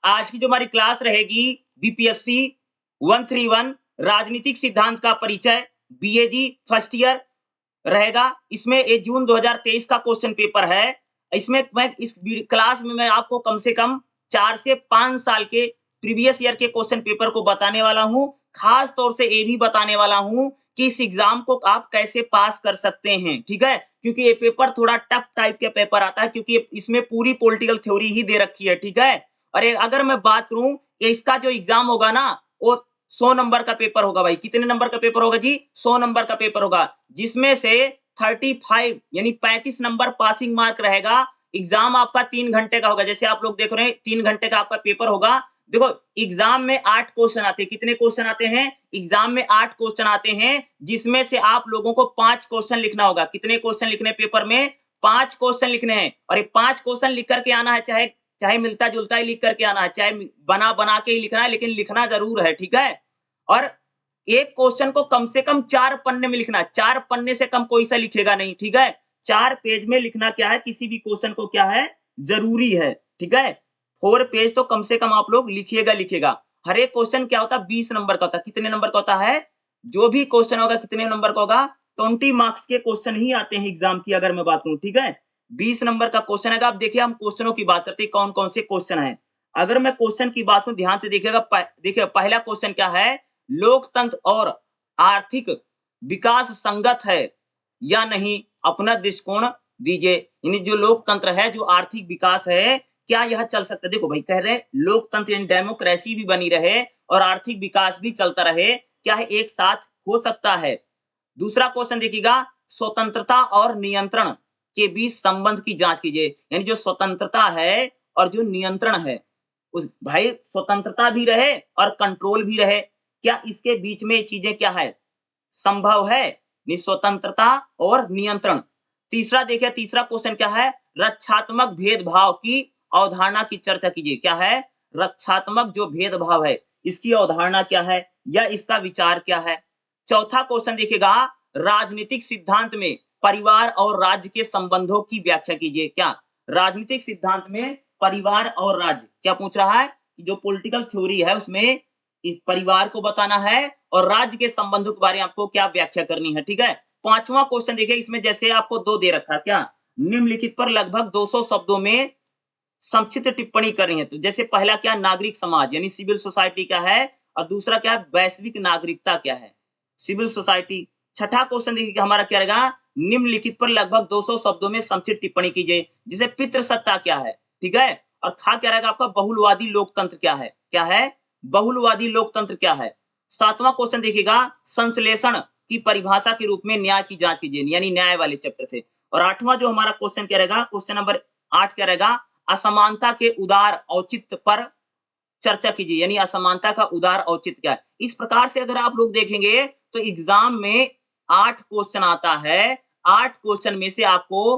आज की जो हमारी क्लास रहेगी बीपीएससी 131 राजनीतिक सिद्धांत का परिचय बीएजी फर्स्ट ईयर रहेगा। इसमें ये जून 2023 का क्वेश्चन पेपर है। इसमें मैं इस क्लास में मैं आपको कम से कम 4 से 5 साल के प्रीवियस ईयर के क्वेश्चन पेपर को बताने वाला हूँ। खास तौर से ये भी बताने वाला हूँ कि इस एग्जाम को आप कैसे पास कर सकते हैं, ठीक है? क्योंकि ये पेपर थोड़ा टफ टाइप के पेपर आता है, क्योंकि इसमें पूरी पॉलिटिकल थ्योरी ही दे रखी है, ठीक है? और अगर मैं बात करूं, इसका जो एग्जाम होगा ना, वो 100 नंबर का पेपर होगा भाई। कितने नंबर का पेपर होगा जी? 100 नंबर का पेपर होगा, जिसमें से 35 यानी 35 नंबर पासिंग मार्क रहेगा। एग्जाम आपका 3 घंटे का होगा। जैसे आप लोग देख रहे हैं 3 घंटे का आपका पेपर होगा। देखो एग्जाम में 8 क्वेश्चन आते हैं। कितने क्वेश्चन आते हैं? एग्जाम में 8 क्वेश्चन आते हैं, जिसमें से आप लोगों को 5 क्वेश्चन लिखना होगा। कितने क्वेश्चन लिखने पेपर में? 5 क्वेश्चन लिखने हैं। और ये 5 क्वेश्चन लिख करके आना है, चाहे चाहे मिलता जुलता ही लिख करके आना है, चाहे बना बना के ही लिखना है, लेकिन लिखना जरूर है, ठीक है? और एक क्वेश्चन को कम से कम 4 पन्ने में लिखना है। 4 पन्ने से कम कोई सा लिखेगा नहीं, ठीक है? 4 पेज में लिखना क्या है, किसी भी क्वेश्चन को क्या है, जरूरी है, ठीक है? 4 पेज तो कम से कम आप लोग लिखिएगा। हर एक क्वेश्चन क्या होता है, 20 नंबर का होता है। कितने नंबर का होता है? जो भी क्वेश्चन होगा कितने नंबर का होगा? 20 मार्क्स के क्वेश्चन ही आते हैं एग्जाम की, अगर मैं बात करूं, ठीक है? 20 नंबर का क्वेश्चन है। आप देखिए, हम क्वेश्चनों की बात करते हैं, कौन कौन से क्वेश्चन है। अगर मैं क्वेश्चन की बात करूं, ध्यान से देखिएगा। देखिए पहला क्वेश्चन क्या है, लोकतंत्र और आर्थिक विकास संगत है या नहीं, अपना दृष्टिकोण दीजिए। यानी जो लोकतंत्र है, जो आर्थिक विकास है, क्या यह चल सकता है? देखो भाई, कह रहे हैं लोकतंत्र यानी डेमोक्रेसी भी बनी रहे और आर्थिक विकास भी चलता रहे, क्या है एक साथ हो सकता है? दूसरा क्वेश्चन देखिएगा, स्वतंत्रता और नियंत्रण के बीच संबंध की जांच कीजिए। यानी जो स्वतंत्रता है और जो नियंत्रण है, उस भाई स्वतंत्रता भी रहे और कंट्रोल भी रहे, क्या इसके बीच में चीजें क्या है, संभव है? स्वतंत्रता और नियंत्रण। तीसरा देखिए, तीसरा क्वेश्चन क्या है, रक्षात्मक भेदभाव की अवधारणा की चर्चा कीजिए। क्या है? रक्षात्मक जो भेदभाव है, इसकी अवधारणा क्या है या इसका विचार क्या है? चौथा क्वेश्चन देखिएगा, राजनीतिक सिद्धांत में परिवार और राज्य के संबंधों की व्याख्या कीजिए। क्या राजनीतिक सिद्धांत में परिवार और राज्य, क्या पूछ रहा है कि जो पॉलिटिकल थ्योरी है उसमें इस परिवार को बताना है और राज्य के संबंधों के बारे में आपको क्या व्याख्या करनी है, ठीक है? पांचवा क्वेश्चन देखिए, इसमें जैसे आपको 2 दे रखा है, क्या निम्नलिखित पर लगभग 200 शब्दों में संक्षिप्त टिप्पणी कर रही है। तो जैसे पहला क्या, नागरिक समाज यानी सिविल सोसाइटी क्या है, और दूसरा क्या है, वैश्विक नागरिकता क्या है, सिविल सोसाइटी। छठा क्वेश्चन देखिए हमारा क्या रहेगा, निम्नलिखित पर लगभग 200 शब्दों में संक्षिप्त टिप्पणी कीजिए। जैसे पितृसत्ता क्या है, ठीक है? और खा क्या रहेगा आपका, बहुलवादी लोकतंत्र क्या है? क्या है? बहुलवादी लोकतंत्र क्या है? सातवां क्वेश्चन देखिएगा, संश्लेषण की परिभाषा के रूप में न्याय की जांच कीजिए, यानी न्याय वाले चैप्टर से। और आठवां जो हमारा क्वेश्चन क्या रहेगा, क्वेश्चन नंबर 8 क्या रहेगा, असमानता के उदार औचित्य पर चर्चा कीजिए, यानी असमानता का उदार औचित्य क्या है? इस प्रकार से अगर आप लोग देखेंगे तो एग्जाम में 8 क्वेश्चन आता है। 8 क्वेश्चन में से आपको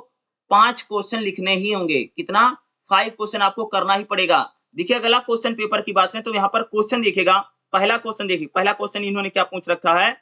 5 क्वेश्चन लिखने ही होंगे। कितना? 5 क्वेश्चन आपको करना ही पड़ेगा। देखिए अगला क्वेश्चन पेपर की बात करें तो यहाँ पर क्वेश्चन देखिएगा। पहला क्वेश्चन देखिए, पहला क्वेश्चन इन्होंने क्या पूछ रखा है,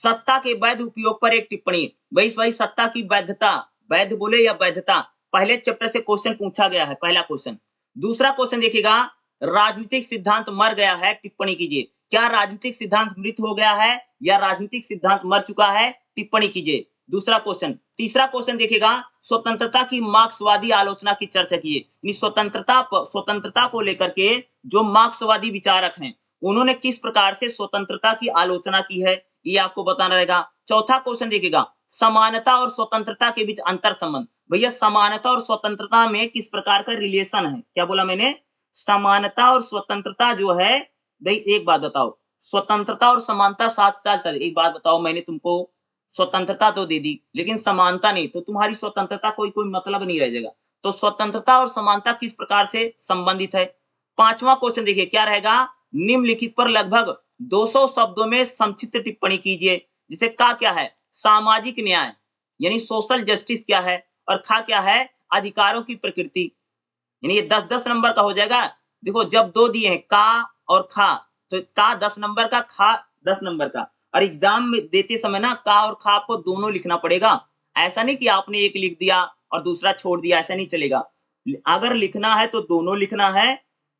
सत्ता के वैध उपयोग पर एक टिप्पणी। भाई सत्ता की वैधता, वैध बोले या वैधता, पहले चैप्टर से क्वेश्चन पूछा गया है, पहला क्वेश्चन। दूसरा क्वेश्चन देखिएगा, राजनीतिक सिद्धांत मर गया है, टिप्पणी कीजिए। क्या राजनीतिक सिद्धांत मृत हो गया है या राजनीतिक सिद्धांत मर चुका है? टिप्पणी कीजिए। दूसरा क्वेश्चन। तीसरा क्वेश्चन देखिएगा, स्वतंत्रता की मार्क्सवादी आलोचना की चर्चा कीजिए। स्वतंत्रता को लेकर के जो मार्क्सवादी विचारक हैं, उन्होंने किस प्रकार से स्वतंत्रता की आलोचना की है, ये आपको बताना रहेगा। चौथा क्वेश्चन देखिएगा, समानता और स्वतंत्रता के बीच अंतर संबंध। भैया समानता और स्वतंत्रता में किस प्रकार का रिलेशन है? क्या बोला मैंने? समानता और स्वतंत्रता जो है, भाई एक बात बताओ, स्वतंत्रता और समानता साथ साथ चल। एक बात बताओ, मैंने तुमको स्वतंत्रता तो दे दी लेकिन समानता नहीं, तो तुम्हारी स्वतंत्रता कोई मतलब नहीं रह जाएगा। तो स्वतंत्रता और समानता किस प्रकार से संबंधित है? पांचवा क्वेश्चन देखिए क्या रहेगा, निम्नलिखित पर लगभग 200 शब्दों में संक्षिप्त टिप्पणी कीजिए। जिसे का क्या है, सामाजिक न्याय यानी सोशल जस्टिस क्या है, और खा क्या है, अधिकारों की प्रकृति। यानी ये 10-10 नंबर का हो जाएगा। देखो जब 2 दिए हैं का और खा, तो का 10 नंबर का, खा 10 नंबर का। और एग्जाम में देते समय ना का और खा आपको दोनों लिखना पड़ेगा। ऐसा नहीं कि आपने एक लिख दिया और दूसरा छोड़ दिया, ऐसा नहीं चलेगा। अगर लिखना है तो दोनों लिखना है,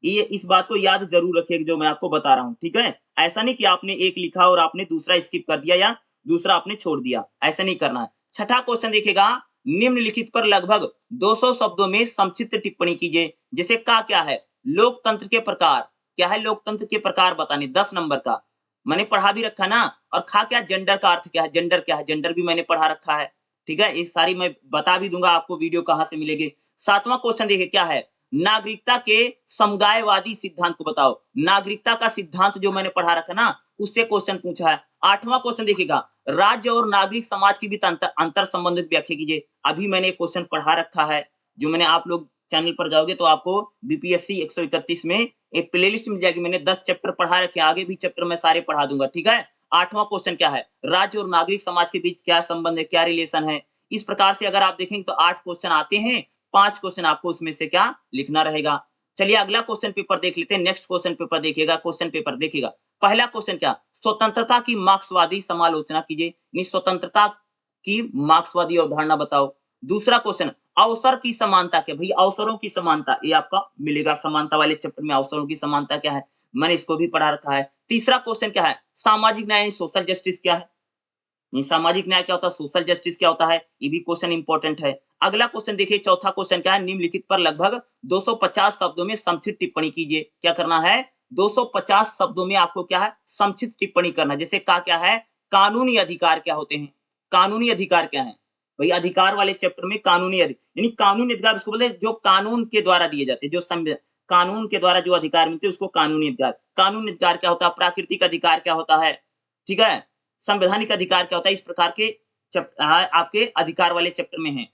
ये इस बात को याद जरूर रखिएगा जो मैं आपको बता रहा हूँ, ठीक है। ऐसा नहीं कि आपने एक लिखा और आपने दूसरा स्किप कर दिया या दूसरा आपने छोड़ दिया, ऐसा नहीं करना है। छठा क्वेश्चन देखिएगा, निम्नलिखित पर लगभग 200 शब्दों में संक्षिप्त टिप्पणी कीजिए। जैसे का क्या है, लोकतंत्र के प्रकार, क्या है लोकतंत्र के प्रकार बताने, 10 नंबर का मैंने पढ़ा भी रखा ना। और खा क्या, जेंडर का अर्थ क्या है, जेंडर क्या है, जेंडर भी मैंने पढ़ा रखा है, ठीक है। ये सारी मैं बता भी दूंगा आपको, वीडियो कहाँ से मिलेगी। सातवां क्वेश्चन देखिए क्या है, नागरिकता के समुदायवादी सिद्धांत को बताओ। नागरिकता का सिद्धांत जो मैंने पढ़ा रखा ना, उससे क्वेश्चन पूछा है। आठवां क्वेश्चन देखिएगा, राज्य और नागरिक समाज के बीच अंतर संबंधित व्याख्या कीजिए। अभी मैंने क्वेश्चन पढ़ा रखा है, जो मैंने, आप लोग चैनल पर जाओगे तो आपको बीपीएससी 131 में एक प्लेलिस्ट मिल जाएगी, मैंने 10 चैप्टर पढ़ा रखे, आगे भी चैप्टर मैं सारे पढ़ा दूंगा, ठीक है। आठवां क्वेश्चन क्या है, राज्य और नागरिक समाज के बीच क्या संबंध है, क्या रिलेशन है। इस प्रकार से अगर आप देखेंगे तो 8 क्वेश्चन आते हैं, 5 क्वेश्चन आपको उसमें से क्या लिखना रहेगा। चलिए अगला क्वेश्चन पेपर देख लेते हैं। नेक्स्ट क्वेश्चन पेपर देखिएगा, क्वेश्चन पेपर देखिएगा। पहला क्वेश्चन क्या, स्वतंत्रता की मार्क्सवादी समालोचना कीजिए। स्वतंत्रता की मार्क्सवादी अवधारणा बताओ। दूसरा क्वेश्चन, अवसर की समानता क्या, भाई अवसरों की समानता, ये आपका मिलेगा समानता वाले चैप्टर में, अवसरों की समानता क्या है, मैंने इसको भी पढ़ा रखा है। तीसरा क्वेश्चन क्या है, सामाजिक न्याय सोशल जस्टिस क्या है, सामाजिक न्याय क्या होता है, सोशल जस्टिस क्या होता है, ये भी क्वेश्चन इंपॉर्टेंट है। अगला क्वेश्चन देखिए, चौथा क्वेश्चन क्या है, निम्नलिखित पर लगभग 250 शब्दों में संक्षिप्त टिप्पणी कीजिए। क्या करना है, 250 शब्दों में आपको क्या है, संक्षिप्त टिप्पणी करना है। जैसे का क्या है, कानूनी अधिकार क्या होते हैं, कानूनी अधिकार क्या है, भाई अधिकार वाले चैप्टर में कानूनी यानी कानूनी अधिकार उसको बोलते हैं जो कानून के द्वारा दिए जाते हैं, जो कानून के द्वारा जो अधिकार मिलते हैं उसको कानूनी अधिकार। कानूनी अधिकार क्या होता है, प्राकृतिक अधिकार क्या होता है, ठीक है, संवैधानिक अधिकार क्या होता है, इस प्रकार के आपके अधिकार वाले चैप्टर में है।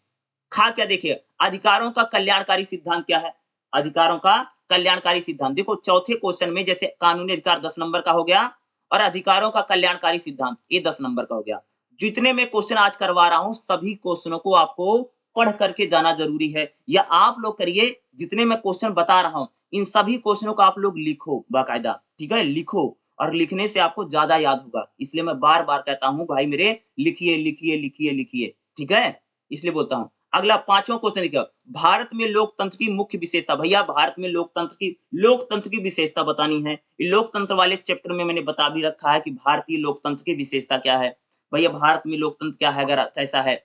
खा क्या देखिए, अधिकारों का कल्याणकारी सिद्धांत क्या है, अधिकारों का कल्याणकारी सिद्धांत। देखो चौथे क्वेश्चन में जैसे कानूनी अधिकार 10 नंबर का हो गया और अधिकारों का कल्याणकारी सिद्धांत ये 10 नंबर का हो गया। जितने मैं क्वेश्चन आज करवा रहा हूं सभी क्वेश्चनों को आपको पढ़ करके जाना जरूरी है, या आप लोग करिए, जितने मैं क्वेश्चन बता रहा हूं इन सभी क्वेश्चनों को आप लोग लिखो बाकायदा, ठीक है, लिखो, और लिखने से आपको ज्यादा याद होगा। इसलिए मैं बार बार कहता हूं भाई मेरे, लिखिए लिखिए लिखिए लिखिए, ठीक है, इसलिए बोलता हूं। अगला पांचवा क्वेश्चन देखिए, भारत में लोकतंत्र की मुख्य विशेषता, भैया भारत में लोकतंत्र की विशेषता बतानी है। लोकतंत्र वाले चैप्टर में मैंने बता भी रखा है कि भारतीय लोकतंत्र की विशेषता क्या है, भैया भारत में लोकतंत्र क्या है, अगर कैसा है।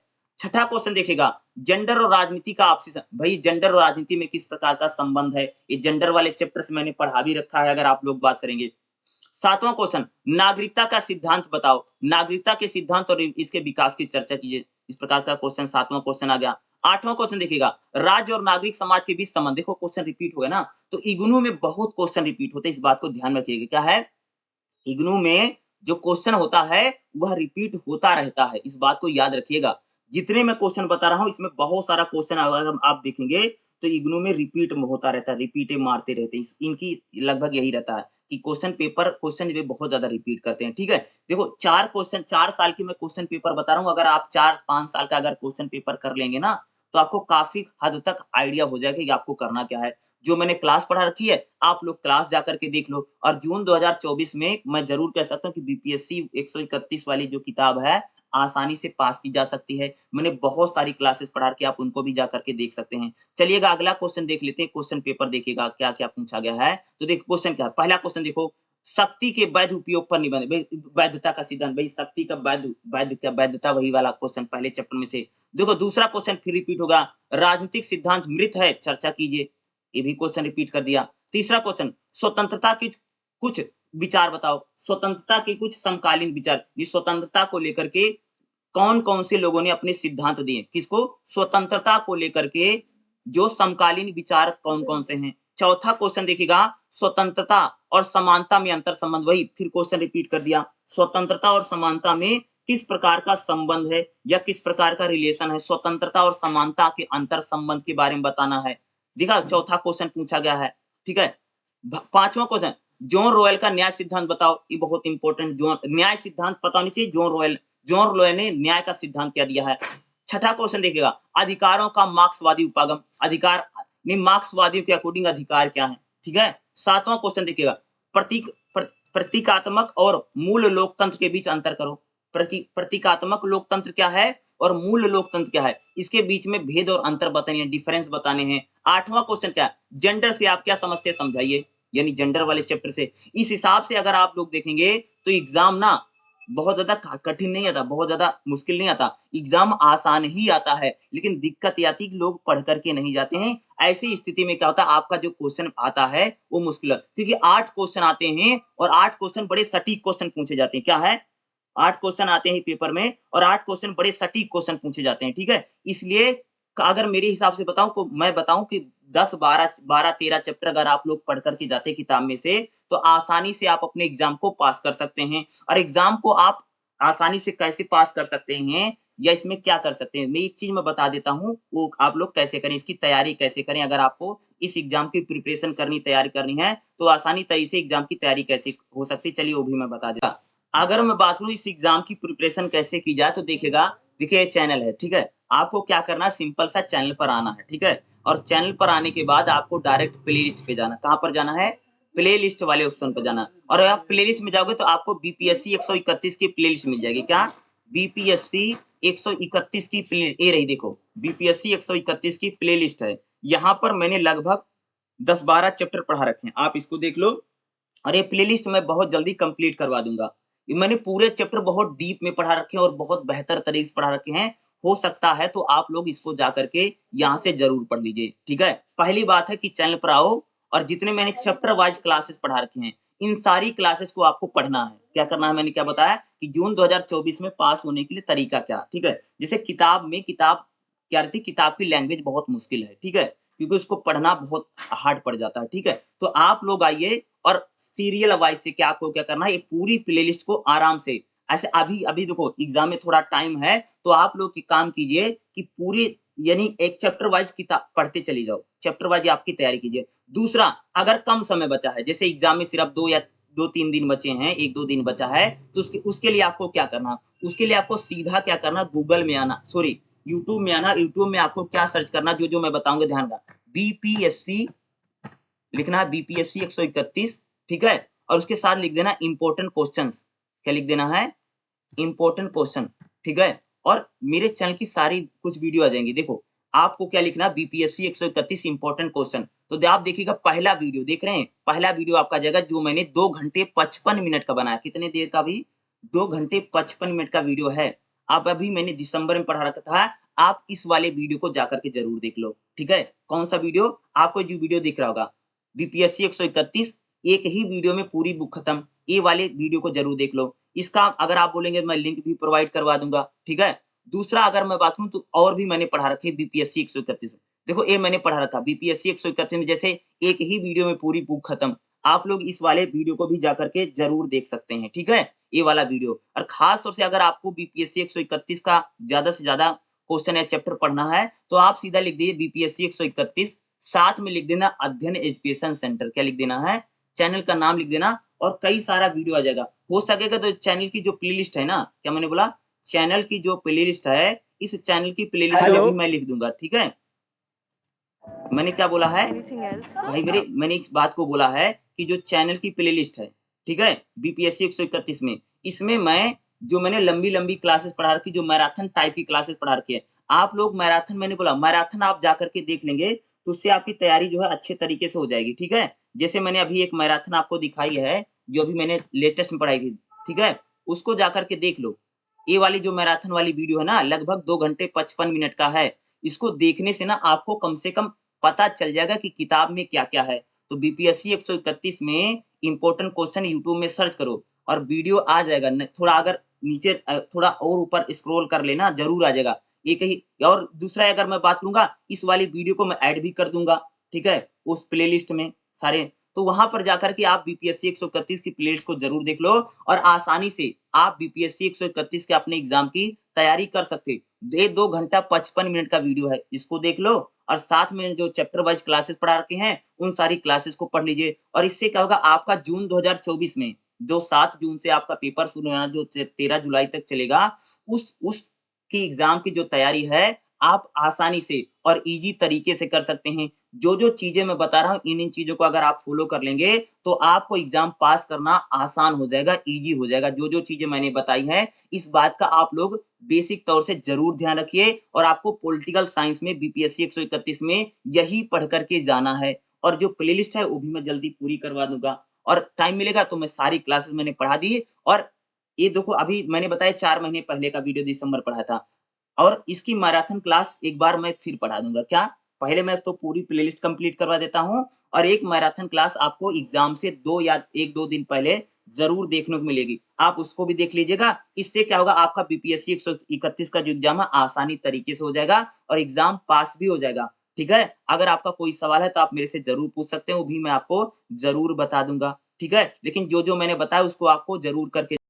छठा क्वेश्चन देखिएगा, जेंडर और राजनीति का आपसी भाई जेंडर और राजनीति में किस प्रकार का संबंध है, ये जेंडर वाले चैप्टर से मैंने पढ़ा भी रखा है, अगर आप लोग बात करेंगे। सातवां क्वेश्चन, नागरिकता का सिद्धांत बताओ, नागरिकता के सिद्धांत और इसके विकास की चर्चा कीजिए। इस प्रकार का क्वेश्चन सातवां क्वेश्चन आ गया। आठवां क्वेश्चन देखिएगा, राज्य और नागरिक समाज के बीच संबंध। देखो क्वेश्चन रिपीट हो गया ना, तो इग्नू में बहुत क्वेश्चन रिपीट होते हैं, इस बात को ध्यान रखिएगा। क्या है, इग्नू में जो क्वेश्चन होता है वह रिपीट होता रहता है, इस बात को याद रखिएगा। जितने मैं क्वेश्चन बता रहा हूं इसमें बहुत सारा क्वेश्चन अगर आप देखेंगे तो इग्नू में रिपीट होता रहता है, रिपीट मारते रहते हैं, इनकी लगभग यही रहता है कि क्वेश्चन ये बहुत ज्यादा रिपीट करते हैं, ठीक है। देखो 4 साल की मैं क्वेश्चन पेपर बता रहा हूँ, अगर आप 4-5 साल का अगर क्वेश्चन पेपर कर लेंगे ना तो आपको काफी हद तक आइडिया हो जाएगा कि आपको करना क्या है। जो मैंने क्लास पढ़ा रखी है आप लोग क्लास जाकर के देख लो, और जून 2024 में मैं जरूर कह सकता हूँ कि बीपीएससी 131 वाली जो किताब है आसानी से पास की जा सकती है। मैंने बहुत सारी क्लासेस पढ़ा के, आप उनको भी जाकर के देख सकते हैं। चलिएगा अगला क्वेश्चन देख लेते हैं, क्वेश्चन पेपर देखिएगा क्या क्या पूछा गया है। तो देखो क्वेश्चन क्या है, पहला क्वेश्चन देखो, शक्ति के वैध उपयोग पर निबंध, वैधता का सिद्धांत, भाई शक्ति का वैध क्या, वैधता वही वाला क्वेश्चन पहले चैप्टर में से। देखो दूसरा क्वेश्चन फिर रिपीट होगा, राजनीतिक सिद्धांत मृत है, चर्चा कीजिए, ये भी क्वेश्चन रिपीट कर दिया। तीसरा क्वेश्चन, स्वतंत्रता की कुछ विचार बताओ, स्वतंत्रता के कुछ समकालीन विचार, इस स्वतंत्रता को लेकर के कौन कौन से लोगों ने अपने सिद्धांत दिए, किसको, स्वतंत्रता को लेकर के जो समकालीन विचार कौन कौन से हैं। चौथा क्वेश्चन देखिएगा, स्वतंत्रता और समानता में अंतर संबंध, वही फिर क्वेश्चन रिपीट कर दिया, स्वतंत्रता और समानता में किस प्रकार का संबंध है या किस प्रकार का रिलेशन है, स्वतंत्रता और समानता के अंतर संबंध के बारे में बताना है। देखा चौथा क्वेश्चन पूछा गया है, ठीक है। पांचवा क्वेश्चन, जॉन रॉयल का न्याय सिद्धांत बताओ, ये बहुत इंपॉर्टेंट, जॉन न्याय सिद्धांत पता होनी चाहिए, जॉन रॉयल ने न्याय का सिद्धांत क्या दिया है। छठा क्वेश्चन देखिएगा, अधिकारों का मार्क्सवादी उपागम, अधिकार नहीं मार्क्सवादियों के अकॉर्डिंग अधिकार क्या है, ठीक है। सातवां क्वेश्चन देखिएगा, प्रतीकात्मक और मूल लोकतंत्र के बीच अंतर करो, प्रतीकात्मक लोकतंत्र क्या है और मूल लोकतंत्र क्या है, इसके बीच में भेद और अंतर बताने हैं, डिफरेंस बताने हैं। 8वां क्वेश्चन क्या है, जेंडर से आप क्या समझते हैं समझाइए, यानी जेंडर वाले चैप्टर से। इस हिसाब से अगर आप लोग देखेंगे तो एग्जाम ना बहुत ज्यादा कठिन नहीं आता, बहुत ज्यादा मुश्किल नहीं आता, एग्जाम आसान ही आता है, लेकिन दिक्कत ये आती है कि लोग पढ़ करके नहीं जाते हैं। ऐसी स्थिति में क्या होता है, आपका जो क्वेश्चन आता है वो मुश्किल है, क्योंकि 8 क्वेश्चन आते हैं और 8 क्वेश्चन बड़े सटीक क्वेश्चन पूछे जाते हैं। क्या है, 8 क्वेश्चन आते हैं पेपर में और 8 क्वेश्चन बड़े सटीक क्वेश्चन पूछे जाते हैं, ठीक है। इसलिए अगर मेरे हिसाब से बताऊं तो मैं बताऊं कि 10 12 13 चैप्टर अगर आप लोग पढ़ करके जाते हैं किताब में से, तो आसानी से आप अपने एग्जाम को पास कर सकते हैं। और एग्जाम को आप आसानी से कैसे पास कर सकते हैं या इसमें क्या कर सकते हैं, मैं एक चीज मैं बता देता हूँ, वो आप लोग कैसे करें, इसकी तैयारी कैसे करें। अगर आपको इस एग्जाम की प्रिपरेशन करनी, तैयारी करनी है, तो आसानी तरीके से एग्जाम की तैयारी कैसे हो सकती है, चलिए वो भी मैं बता देता। अगर मैं बात करूँ इस एग्जाम की प्रिपरेशन कैसे की जाए, तो देखिएगा, देखिए ये चैनल है, ठीक है। आपको क्या करना है, सिंपल सा चैनल पर आना है, ठीक है। और चैनल पर आने के बाद आपको डायरेक्ट प्लेलिस्ट पे जाना। कहाँ पर जाना है, प्लेलिस्ट वाले ऑप्शन पर जाना। और अगर आप प्लेलिस्ट में जाओगे तो आपको बीपीएससी 131 की प्लेलिस्ट मिल जाएगी। क्या, बीपीएससी 131 की प्ले, ये रही देखो, बीपीएससी 131 की प्लेलिस्ट है। यहाँ पर मैंने लगभग 10-12 चैप्टर पढ़ा रखे हैं, आप इसको देख लो। और ये प्लेलिस्ट मैं बहुत जल्दी कंप्लीट करवा दूंगा। ये मैंने पूरे चैप्टर बहुत डीप में पढ़ा रखे हैं और बहुत बेहतर तरीके से पढ़ा रखे हैं। हो सकता है तो आप लोग इसको जा करके यहाँ से जरूर पढ़ लीजिए, ठीक है। पहली बात है कि चैनल पर आओ और जितने मैंने चैप्टर वाइज क्लासेस पढ़ा रखे हैं, इन सारी क्लासेस को आपको पढ़ना है। क्या करना है, मैंने क्या बताया कि जून 2024 में पास होने के लिए तरीका क्या, ठीक है। जैसे किताब में, किताब क्या रहती है, किताब की लैंग्वेज बहुत मुश्किल है, ठीक है, क्योंकि उसको पढ़ना बहुत हार्ड पड़ जाता है, ठीक है। तो आप लोग आइए और सीरियल वाइज से क्या आपको क्या करना है, ये पूरी प्लेलिस्ट को आराम से, ऐसे अभी अभी देखो एग्जाम में थोड़ा टाइम है, तो आप लोग काम कीजिए कि पूरी, यानी एक चैप्टर वाइज किताब पढ़ते चली जाओ, चैप्टर वाइज आपकी तैयारी कीजिए। दूसरा, अगर कम समय बचा है, जैसे एग्जाम में सिर्फ 2 या 3 दिन बचे हैं, 1-2 दिन बचा है, तो उसके लिए आपको क्या करना, उसके लिए आपको सीधा क्या करना, गूगल में आना, सॉरी यूट्यूब में आना। यूट्यूब में आपको क्या सर्च करना, जो मैं बताऊंगा ध्यान रखना, बीपीएससी लिखना है, बीपीएससी 131, ठीक है। और उसके साथ लिख देना इंपॉर्टेंट क्वेश्चंस। क्या लिख देना है, इंपॉर्टेंट क्वेश्चन, ठीक है। और मेरे चैनल की सारी कुछ वीडियो आ जाएंगी, देखो आपको क्या लिखना है, बीपीएससी 131 इंपॉर्टेंट क्वेश्चन। तो आप देखिएगा पहला वीडियो देख रहे हैं, पहला वीडियो आपका जाएगा जो मैंने 2 घंटे 55 मिनट का बनाया। कितने देर का, भी 2 घंटे 55 मिनट का वीडियो है। आप अभी मैंने दिसंबर में पढ़ा रखा था, आप इस वाले वीडियो को जाकर के जरूर देख लो, ठीक है। कौन सा वीडियो, आपको जो वीडियो दिख रहा होगा बीपीएससी 131, एक ही वीडियो में पूरी बुक खत्म, ये वाले वीडियो को जरूर देख लो। इसका अगर आप बोलेंगे मैं लिंक भी प्रोवाइड करवा दूंगा, ठीक है। दूसरा अगर मैं बात करूं तो और भी मैंने पढ़ा रखे बीपीएससी 131 में, देखो ये मैंने पढ़ा रखा बीपीएससी 131 में, जैसे एक ही वीडियो में पूरी बुक खत्म। आप लोग इस वाले वीडियो को भी जाकर के जरूर देख सकते हैं, ठीक है, ये वाला वीडियो। और खास तौर से अगर आपको बीपीएससी 131 का ज्यादा से ज्यादा क्वेश्चन या चैप्टर पढ़ना है, तो आप सीधा लिख दीजिए बीपीएससी 131, साथ में लिख देना अध्ययन एजुकेशन सेंटर। क्या लिख देना है, चैनल का नाम लिख देना, और कई सारा वीडियो आ जाएगा। हो सकेगा तो चैनल की जो प्लेलिस्ट है ना, क्या मैंने बोला, चैनल की जो प्लेलिस्ट है, इस चैनल की प्लेलिस्ट में भी मैं लिख दूंगा, ठीक है। मैंने क्या बोला है भाई मेरे, मैंने इस बात को बोला है कि जो चैनल की प्लेलिस्ट है, ठीक है, बीपीएससी 131 में, इसमें मैं जो मैंने लंबी लंबी क्लासेस पढ़ा रखी, जो मैराथन टाइप की क्लासेस पढ़ा रखी है, आप लोग मैराथन, मैंने बोला मैराथन आप जा करके देख लेंगे तो उससे आपकी तैयारी जो है अच्छे तरीके से हो जाएगी, ठीक है। जैसे मैंने अभी एक मैराथन आपको दिखाई है, जो अभी मैंने लेटेस्ट में पढ़ाई थी, ठीक है, उसको जाकर के देख लो। ये वाली जो मैराथन वाली वीडियो है ना, लगभग 2 घंटे 55 मिनट का है। इसको देखने से ना आपको कम से कम पता चल जाएगा कि किताब में क्या-क्या है। तो बीपीएससी 131 में इंपॉर्टेंट क्वेश्चन यूट्यूब में सर्च करो और वीडियो आ जाएगा। न थोड़ा अगर नीचे थोड़ा और ऊपर स्क्रॉल कर लेना, ज़रूर आ जाएगा। एक ही, और दूसरा अगर मैं बात करूँगा, इस वाली वीडियो को मैं ऐड भी कर दूँगा, ठीक है, उस प्लेलिस्ट में सारे। तो वहाँ पर जाकर के आप बीपीएससी 131 की प्लेलिस्ट को ज़रूर देख लो और आसानी से आप बीपीएससी 131 के अपने एग्ज़ाम की तैयारी कर सकते हो। ये 2 घंटा 55 मिनट का वीडियो है, इसको देख लो और साथ में जो चैप्टर वाइज क्लासेस पढ़ा रखे हैं, उन सारी क्लासेस को पढ़ लीजिए। और इससे क्या होगा, आपका जून 2024 में, जो 7 जून से आपका पेपर शुरू होना, जो 13 जुलाई तक चलेगा, उसकी एग्जाम की जो तैयारी है, आप आसानी से और ईजी तरीके से कर सकते हैं। जो चीजें मैं बता रहा हूँ इन चीजों को अगर आप फॉलो कर लेंगे तो आपको एग्जाम पास करना आसान हो जाएगा, इजी हो जाएगा। जो चीजें मैंने बताई हैं इस बात का आप लोग बेसिक तौर से जरूर ध्यान रखिए और आपको पॉलिटिकल साइंस में बीपीएससी 131 में यही पढ़ करके जाना है। और जो प्लेलिस्ट है वो भी मैं जल्दी पूरी करवा दूंगा और टाइम मिलेगा तो मैं सारी क्लासेस मैंने पढ़ा दी। और ये देखो अभी मैंने बताया 4 महीने पहले का वीडियो दिसंबर पढ़ा था और इसकी मैराथन क्लास एक बार मैं फिर पढ़ा दूँगा। क्या? पहले मैं तो पूरी प्लेलिस्ट कंप्लीट करवा देता हूँ और एक मैराथन क्लास आपको एग्ज़ाम से 2 या 1-2 दिन पहले ज़रूर देखने को मिलेगी। आप उसको भी देख लीजिएगा। इससे क्या होगा आपका बीपीएससी 131 का जो एग्ज़ाम है आसानी तरीके से हो जाएगा और एग्ज़ाम पास भी हो जाएगा। ठीक है? अगर आपका कोई सवाल है तो आप मेरे से ज़रूर पूछ सकते हैं, वो भी मैं आपको ज़रूर बता दूँगा। ठीक है? लेकिन जो मैंने बताया उसको आपको ज़रूर करके